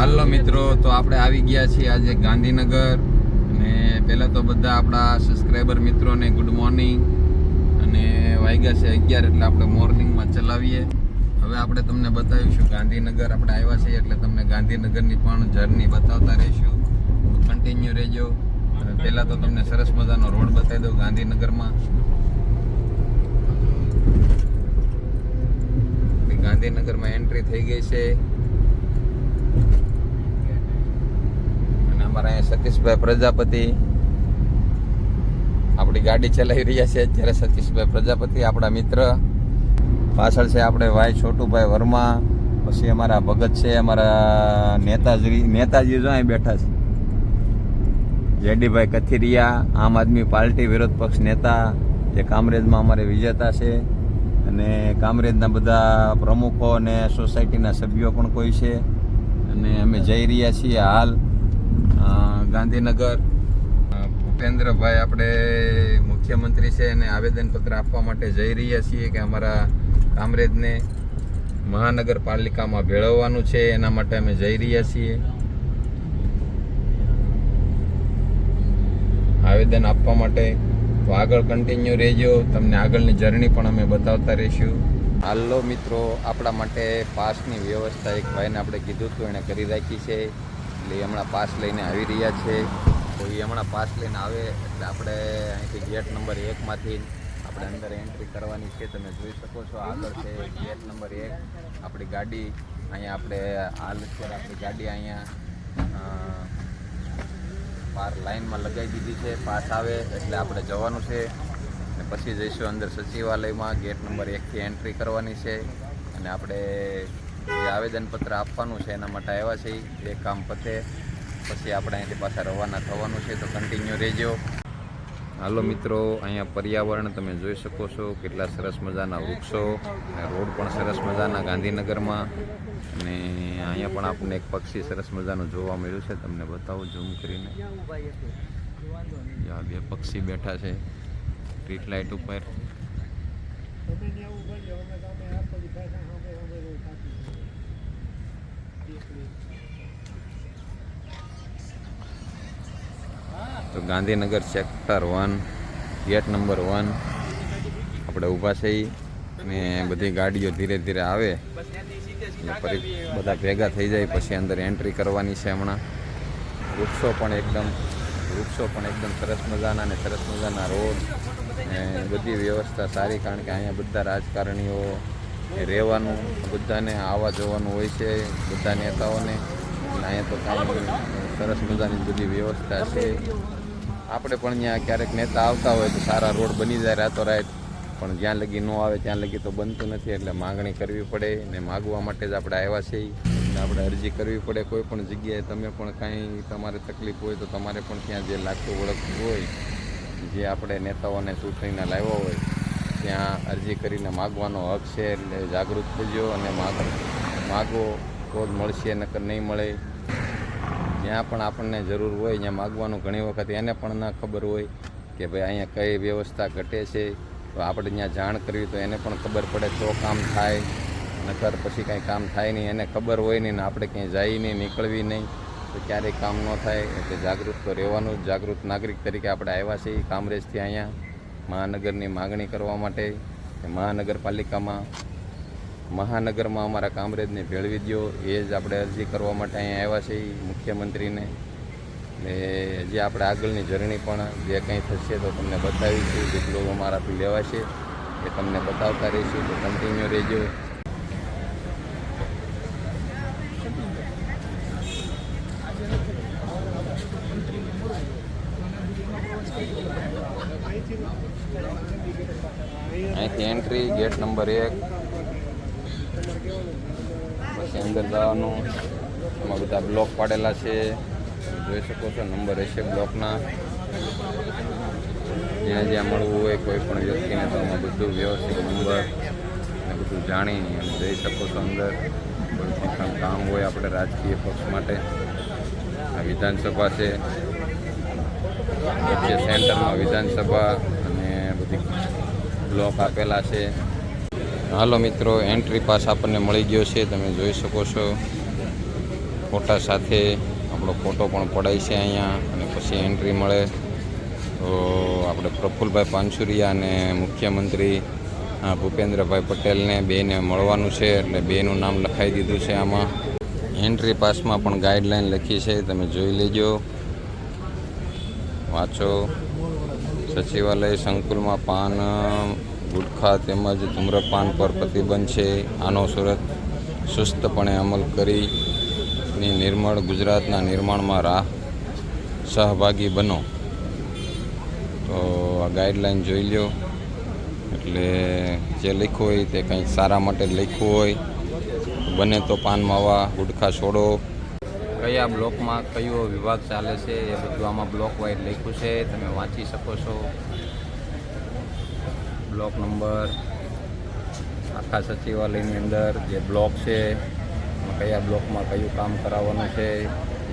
હાલો મિત્રો, તો આપણે આવી ગયા છીએ આજે ગાંધીનગર. અને પહેલાં તો બધા આપણા સબસ્ક્રાઈબર મિત્રોને ગુડ મોર્નિંગ. અને વાગ્યા છે 11, એટલે આપણે મોર્નિંગમાં ચલાવીએ. હવે આપણે તમને બતાવીશું ગાંધીનગર. આપણે આવ્યા છીએ એટલે તમને ગાંધીનગરની પણ જર્ની બતાવતા રહીશું. કન્ટિન્યુ રહેજો. પહેલાં તો તમને સરસ મજાનો રોડ બતાવી દઉં ગાંધીનગરમાં. ગાંધીનગરમાં એન્ટ્રી થઈ ગઈ છે. અને અમારા અહીંયા સતીશભાઈ પ્રજાપતિ આપણી ગાડી ચલાવી રહ્યા છે અત્યારે. સતીશભાઈ પ્રજાપતિ આપણા મિત્ર. પાછળ છે આપણે ભાઈ છોટુભાઈ વર્મા. પછી અમારા ભગત છે, અમારા નેતાજી જો અહીં બેઠા છે. જેડીભાઈ કથિરિયા, આમ આદમી પાર્ટી વિરોધ પક્ષ નેતા, જે કામરેજમાં અમારે વિજેતા છે. અને કામરેજના બધા પ્રમુખો અને સોસાયટીના સભ્યો પણ કોઈ છે. અને અમે જઈ રહ્યા છીએ હાલ ગાંધીનગર. ભૂપેન્દ્રભાઈ આપણે મુખ્યમંત્રી છે એને આવેદનપત્ર આપવા માટે જઈ રહ્યા છીએ કે અમારા કામરેજને મહાનગરપાલિકામાં ભેળવવાનું છે. એના માટે અમે જઈ રહ્યા છીએ. આવેદન આપવા માટે. તો આગળ કન્ટિન્યુ રહેજો, તમને આગળની જર્ની પણ અમે બતાવતા રહીશું. હાલો મિત્રો, આપણા માટે પાસની વ્યવસ્થા એક ભાઈને આપણે કીધું હતું, એણે કરી રાખી છે. એટલે હમણાં પાસ લઈને આવી રહ્યા છે. તો એ હમણાં પાસ લઈને આવે એટલે આપણે અહીંથી ગેટ નંબર 1માંથી આપણે અંદર એન્ટ્રી કરવાની છે. તમે જોઈ શકો છો આગળ છે ગેટ નંબર 1. આપણી ગાડી અહીંયા આપણે હાલ અત્યારે આપણી ગાડી અહીંયા બહાર લાઈનમાં લગાવી દીધી છે. પાસ આવે એટલે આપણે જવાનું છે. અને પછી જઈશું અંદર સચિવાલયમાં. ગેટ નંબર 1થી એન્ટ્રી કરવાની છે. અને આપણે જે આવેદનપત્ર આપવાનું છે એના માટે આવ્યા છે. એ કામ પતે પછી આપણે અહીંથી પાછા રવાના થવાનું છે. તો કન્ટિન્યુ રહેજો. હાલો મિત્રો, અહીંયા પર્યાવરણ તમે જોઈ શકો છો. કેટલા સરસ મજાના વૃક્ષો અને રોડ પણ સરસ મજાના ગાંધીનગરમાં. અને અહીંયા પણ આપણને એક પક્ષી સરસ મજાનું જોવા મળ્યું છે. તમને બતાવું ઝૂમ કરીને. આ 2 પક્ષી બેઠા છે સ્ટ્રીટ લાઇટ ઉપર. તો ગાંધીનગર સેક્ટર 1 ગેટ નંબર 1 આપણે ઊભા છે. અને બધી ગાડીઓ ધીરે ધીરે આવે એટલે ફરી બધા ભેગા થઈ જાય પછી અંદર એન્ટ્રી કરવાની છે. હમણાં વૃક્ષો પણ એકદમ સરસ મજાના અને સરસ મજાના રોડ અને બધી વ્યવસ્થા સારી. કારણ કે અહીંયા બધા રાજકારણીઓ રહેવાનું, બધાને આવવા જવાનું હોય છે, બધા નેતાઓને. એટલે અહીંયા તો કાંઈ સરસ મજાની બધી વ્યવસ્થા છે. આપણે પણ ત્યાં ક્યારેક નેતા આવતા હોય તો સારા રોડ બની જાય રાતોરાત, પણ જ્યાં લગી ન આવે ત્યાં લગી તો બનતું નથી. એટલે માગણી કરવી પડે ને માગવા માટે જ આપણે આવ્યા છીએ. એટલે આપણે અરજી કરવી પડે. કોઈ પણ જગ્યાએ તમે પણ કાંઈ તમારે તકલીફ હોય તો તમારે પણ ત્યાં જે લાગતું ઓળખતું હોય, જે આપણે નેતાઓને ચૂંટણીના લાવ્યા હોય ત્યાં અરજી કરીને માગવાનો હક છે. એટલે જાગૃત થજો અને માગો તો જ મળશે, નકર નહીં મળે. જ્યાં પણ આપણને જરૂર હોય ત્યાં માગવાનું. ઘણી વખત એને પણ ના ખબર હોય કે ભાઈ અહીંયા કઈ વ્યવસ્થા ઘટે છે, તો આપણે ત્યાં જાણ કરવી તો એને પણ ખબર પડે તો કામ થાય. નકર પછી કાંઈ કામ થાય નહીં. એને ખબર હોય નહીં ને આપણે ક્યાંય જાય નહીં, નીકળવી નહીં તો ક્યારેય કામ ન થાય. એટલે જાગૃત તો રહેવાનું. જાગૃત નાગરિક તરીકે આપણે આવ્યા છીએ કામરેજથી અહીંયા મહાનગરની માગણી કરવા માટે. મહાનગરમાં અમારા કામરેજને ભેળવી દો, એ જ આપણે અરજી કરવા માટે અહીંયા આવ્યા છીએ મુખ્યમંત્રીને. એટલે જે આપણે આગળની જર્ની પણ જે કંઈ થશે તો તમને બતાવીશું. જેટલું અમારાથી લેવાશે એ તમને બતાવતા રહીશું. તો કન્ટિન્યુ રહેજો. અહીંથી એન્ટ્રી ગેટ નંબર 1. પછી અંદર જવાનું. એમાં બધા બ્લોક પાડેલા છે, જોઈ શકો છો. નંબર હશે બ્લોકના. જ્યાં જ્યાં મળવું હોય કોઈ પણ વ્યક્તિને તો એમાં બધું વ્યવસ્થિત નંબર અને બધું જાણી અને જઈ શકો છો અંદર. કોઈ પણ કામ હોય આપણે રાજકીય પક્ષ માટે. આ વિધાનસભા છે, વચ્ચે સેન્ટરમાં વિધાનસભા અને બધી બ્લોક આપેલા છે. હાલો મિત્રો, એન્ટ્રી પાસ આપણને મળી ગયો છે, તમે જોઈ શકો છો. ફોટા સાથે આપણો ફોટો પણ પડાય છે અહીંયા અને પછી એન્ટ્રી મળે. તો આપણે પ્રફુલભાઈ પાનસુરિયા અને મુખ્યમંત્રી ભૂપેન્દ્રભાઈ પટેલને બેને મળવાનું છે, એટલે બેનું નામ લખાઈ દીધું છે આમાં. એન્ટ્રી પાસમાં પણ ગાઈડલાઈન લખી છે, તમે જોઈ લેજો, વાંચો. સચિવાલય સંકુલમાં પાન, ગુટખા તેમજ ધૂમ્રપાન પર પ્રતિબંધ છે. આનો સુસ્તપણે અમલ કરીને નિર્મળ ગુજરાતના નિર્માણમાં સહભાગી બનો. તો આ ગાઈડલાઈન જોઈ લો. એટલે જે લખ્યું હોય તે કંઈ સારા માટે લખ્યું હોય, બને તો પાન માવા ગુટખા છોડો. કયા બ્લોકમાં કયો વિભાગ ચાલે છે એ બધું આમાં બ્લોક વાઇઝ લખ્યું છે, તમે વાંચી શકો છો. બ્લોક નંબર, આખા સચિવાલયની અંદર જે બ્લોક છે, કયા બ્લોકમાં કયું કામ કરાવવાનું છે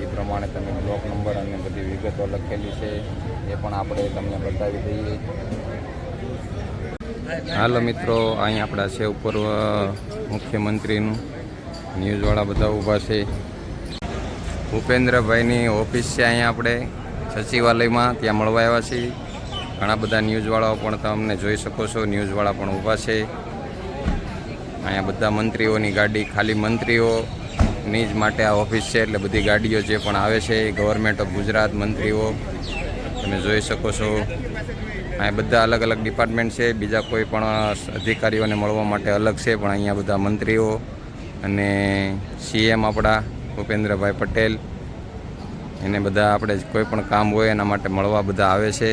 એ પ્રમાણે તમે બ્લોક નંબર અને બધી વિગતો લખેલી છે એ પણ આપણે તમને બતાવી દઈએ. હાલો મિત્રો, અહીં આપણા છે ઉપર મુખ્યમંત્રીનું ન્યૂઝવાળા બધા ઊભા છે. ભૂપેન્દ્રભાઈની ઓફિસ છે અહીંયા આપણે સચિવાલયમાં, ત્યાં મળવા આવ્યા છીએ. ઘણા બધા ન્યૂઝવાળાઓ પણ તમને જોઈ શકો છો, ન્યૂઝવાળા પણ ઊભા છે. અહીંયા બધા મંત્રીઓની ગાડી, ખાલી મંત્રીઓની જ માટે આ ઓફિસ છે, એટલે બધી ગાડીઓ જે પણ આવે છે એ ગવર્મેન્ટ ઓફ ગુજરાત મંત્રીઓ તમે જોઈ શકો છો. અહીંયા બધા અલગ અલગ ડિપાર્ટમેન્ટ છે, બીજા કોઈ પણ અધિકારીઓને મળવા માટે અલગ છે, પણ અહીંયા બધા મંત્રીઓ અને સીએમ આપણા ભૂપેન્દ્રભાઈ પટેલ, એને બધા આપણે કોઈ પણ કામ હોય એના માટે મળવા બધા આવે છે.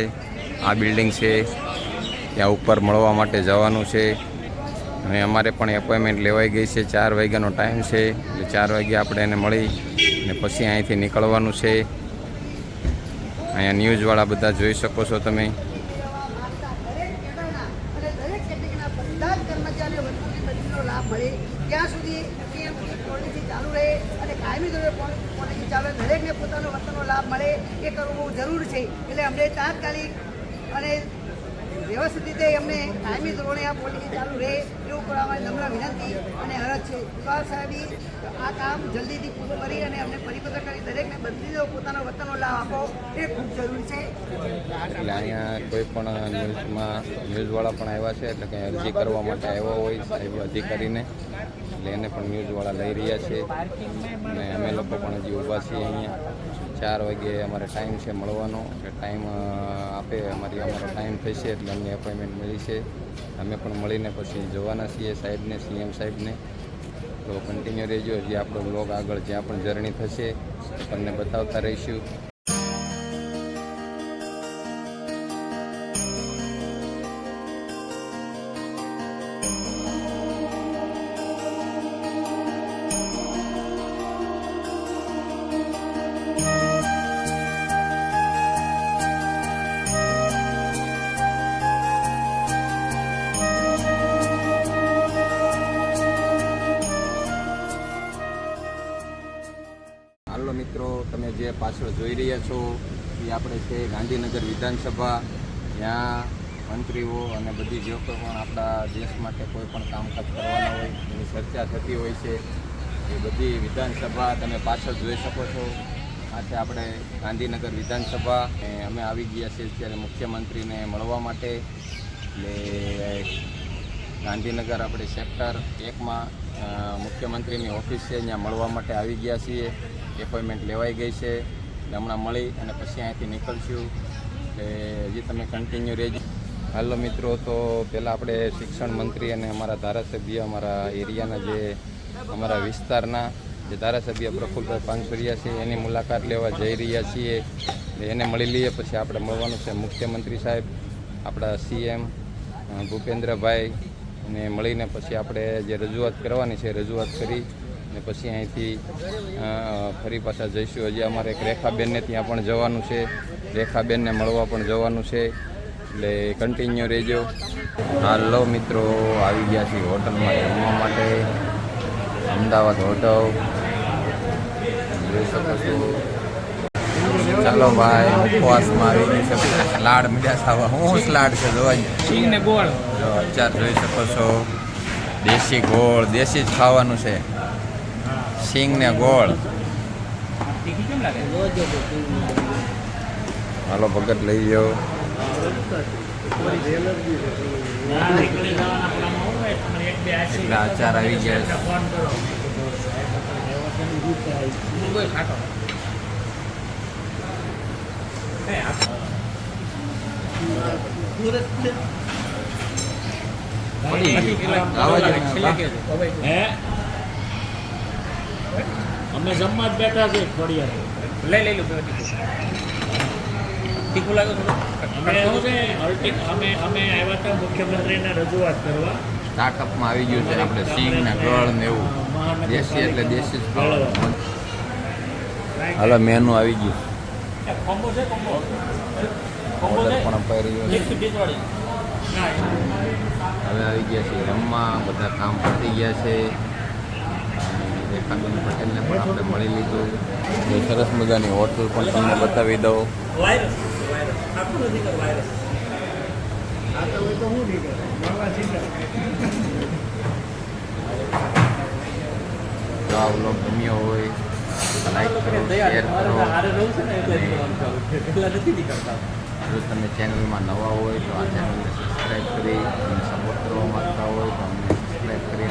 આ બિલ્ડિંગ છે, ત્યાં ઉપર મળવા માટે જવાનું છે. અને અમારે પણ એપોઇન્ટમેન્ટ લેવાઈ ગઈ છે, 4 વાગ્યાનો ટાઈમ છે, એટલે 4 વાગ્યે આપણે એને મળી અને પછી અહીંથી નીકળવાનું છે. અહીંયા ન્યૂઝવાળા બધા જોઈ શકો છો તમે. ત્યાં સુધી પોલિસી ચાલુ રહે અને કાયમી ધોરણે પોલિસી ચાલુ રહે, દરેકને પોતાનો વતનનો લાભ મળે એ કરવું બહુ જરૂર છે. એટલે અમને તાત્કાલિક અને વ્યવસ્થિત રીતે અમને કાયમી ધોરણે આ પોલિસી ચાલુ રહે એવું કરવા અમારી નમ્ર વિનંતી અને અરજ છે. કર સાહેબી આ કામ જલ્દીથી પૂરું કરી અને અમને પરિપત્ર કરી દરેકને બદલી પોતાનો વતનનો લાભ આપો એ ખૂબ જરૂરી છે. એટલે અહીંયા કોઈ પણ ન્યૂઝવાળા પણ આવ્યા છે, એટલે કંઈ અરજી કરવા માટે આવ્યા હોય સાહેબ અધિકારીને, એટલે એને પણ ન્યૂઝવાળા લઈ રહ્યા છે. અને અમે લોકો પણ હજી ઊભા છીએ અહીંયા. 4 વાગ્યે અમારે ટાઈમ છે મળવાનો, એટલે ટાઈમ આપે અમારો ટાઈમ થશે એટલે અમને એપોઇન્ટમેન્ટ મળી છે. અમે પણ મળીને પછી જવાના છીએ સાહેબને, સીએમ સાહેબને. તો કન્ટિન્યુ રહેજો, હજી આપણો બ્લોગ આગળ જ્યાં પણ જર્ની થશે તમને બતાવતા રહીશું. હાલો મિત્રો, તમે જે પાછળ જોઈ રહ્યા છો એ આપણે છે ગાંધીનગર વિધાનસભા, જ્યાં મંત્રીઓ અને બધી જે પણ આપણા દેશ માટે કોઈ પણ કામકાજ કરવાના હોય એની ચર્ચા થતી હોય છે. એ બધી વિધાનસભા તમે પાછળ જોઈ શકો છો. આ છે આપણે ગાંધીનગર વિધાનસભા. અમે આવી ગયા છીએ અત્યારે મુખ્યમંત્રીને મળવા માટે. એટલે ગાંધીનગર આપણે સેક્ટર 1માં મુખ્યમંત્રીની ઓફિસ છે, ત્યાં મળવા માટે આવી ગયા છીએ. એપોઇન્ટમેન્ટ લેવાઈ ગઈ છે, એટલે હમણાં મળી અને પછી અહીંથી નીકળશું. એટલે હજી તમે કન્ટિન્યુ રહેજો. હાલો મિત્રો, તો પહેલાં આપણે શિક્ષણ મંત્રી અને અમારા ધારાસભ્ય, અમારા એરિયાના જે અમારા વિસ્તારના જે ધારાસભ્ય પ્રફુલભાઈ પાનસુરિયા છે એની મુલાકાત લેવા જઈ રહ્યા છીએ. એને મળી લઈએ, પછી આપણે મળવાનું છે મુખ્યમંત્રી સાહેબ, આપણા સીએમ ભૂપેન્દ્રભાઈ, અને મળીને પછી આપણે જે રજૂઆત કરવાની છે રજૂઆત કરી અને પછી અહીંથી ફરી પાછા જઈશું. હજી અમારે એક રેખાબેનને ત્યાં પણ જવાનું છે, રેખાબેનને મળવા પણ જવાનું છે, એટલે કન્ટિન્યુ રહેજો. હાલો મિત્રો, આવી ગયા છીએ હોટલમાં જમવા માટે, અમદાવાદ હોટલ જોઈ શકો છો. ચાલો ભાઈ, ઉપવાસમાં આવી ગઈ છે, લાડ મીઠા ખાવા. હું લાડ છે જોવાય, સિંગ ને ગોળ અચાર જોઈ શકો છો. દેશી ગોળ, દેશી જ ખાવાનું છે, સિંગ ને ગોળ. તીખી કેમ લાગે હાલો ભગત લઈ જાઓ. એટલે આચાર આવી ગયા છે. અમે જમવા જ બેઠા છે ફળિયા લઈ લો તીખું લાગે અમે આવ્યા હતા મુખ્યમંત્રીને રજૂઆત કરવા. સ્ટાર્ટઅપમાં આવી ગયું છે આપણે સિંગ ને ગળ ને એવું. દેશી એટલે દેશી જ ખાવાનું. હાલો મેનુ આવી ગયું. કોમ્બો છે કોમ્બો ઓર્ડર પણ અપાઈ રહ્યો છે. ના હવે આવી ગયા છે રમવા. બધા કામ પતી ગયા છે. રેખાબેન પટેલને પણ આપણે મળી લીધું. એ સરસ મજાની હોટલ પણ તમને બતાવી દઉં. વાયરસ આખું નથી કર વાયરસ જો આ વ્લોગ ગમ્યો હોય લાઈક કરો, શેર કરો. જો તમે ચેનલમાં નવા હોય તો આ ચેનલને સબસ્ક્રાઈબ કરી સપોર્ટ કરવા માંગતા હોય તો અમને સબસ્ક્રાઈબ કરી